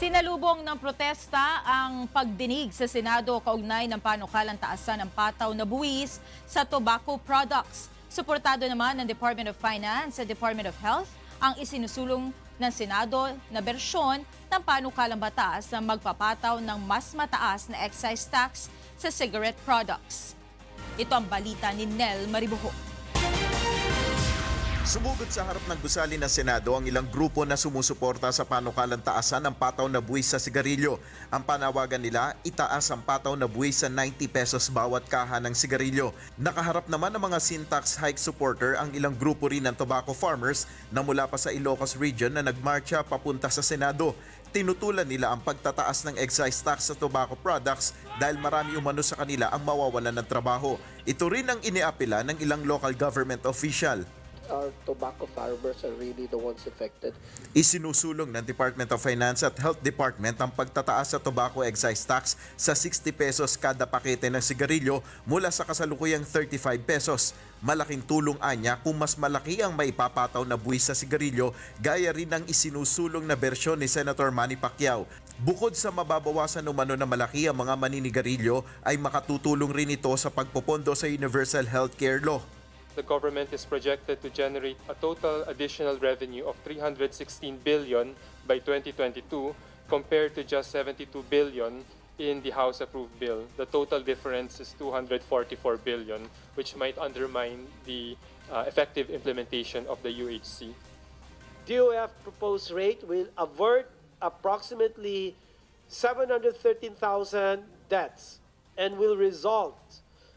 Sinalubong ng protesta ang pagdinig sa Senado kaugnay ng panukalang taasan ng pataw na buwis sa tobacco products. Suportado naman ng Department of Finance at Department of Health ang isinusulong ng Senado na bersyon ng panukalang batas na magpapataw ng mas mataas na excise tax sa cigarette products. Ito ang balita ni Nel Maribuho. Sumugod sa harap ng gusali ng Senado ang ilang grupo na sumusuporta sa panukalang taasan ng pataw na buwis sa sigarilyo. Ang panawagan nila, itaas ang pataw na buwis sa 90 pesos bawat kaha ng sigarilyo. Nakaharap naman ng mga sin tax hike supporter ang ilang grupo rin ng tobacco farmers na mula pa sa Ilocos Region na nagmarcha papunta sa Senado. Tinutulan nila ang pagtataas ng excise tax sa tobacco products dahil marami umano sa kanila ang mawawalan ng trabaho. Ito rin ang iniapila ng ilang local government official. Our tobacco farmers are really the ones affected. Isinusulong ng Department of Finance at Health Department ang pagtataas sa tobacco excise tax sa 60 pesos kada pakete ng sigarilyo mula sa kasalukuyang 35 pesos. Malaking tulong anya kung mas malaki ang maipapataw na buwis sa sigarilyo gaya rin ng isinusulong na bersyon ni Senator Manny Pacquiao. Bukod sa mababawasan umano na malaki ang mga maninigarilyo ay makatutulong rin ito sa pagpopondo sa Universal Healthcare Law. The government is projected to generate a total additional revenue of 316 billion by 2022 compared to just 72 billion in the House-approved bill. The total difference is 244 billion, which might undermine the effective implementation of the UHC. DOF proposed rate will avert approximately 713,000 deaths and will result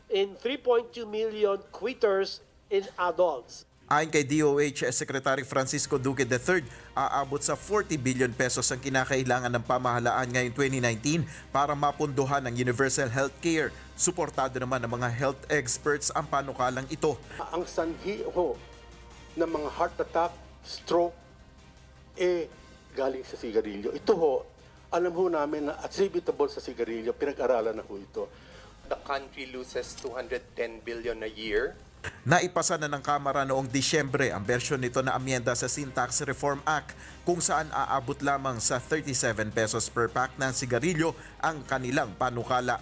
in 3.2 million quitters in adults. Ayon kay DOH Secretary Francisco Duque III, aabot sa 40 billion pesos ang kinakailangan ng pamahalaan ngayong 2019 para mapunduhan ang universal health care. Suportado naman ng mga health experts ang panukalang ito. Ang sanhi ng mga heart attack, stroke, galing sa sigarilyo. Ito alam namin na attributable sa sigarilyo, pinag-aralan na ito. The country loses 210 billion a year. Naipasa na ng Kamara noong Disyembre ang bersyon nito na amyenda sa Sin Tax Reform Act kung saan aabot lamang sa 37 pesos per pack ng sigarilyo ang kanilang panukala.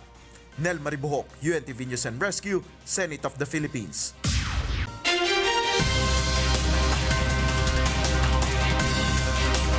Nel Maribuhok, UNTV News and Rescue, Senate of the Philippines.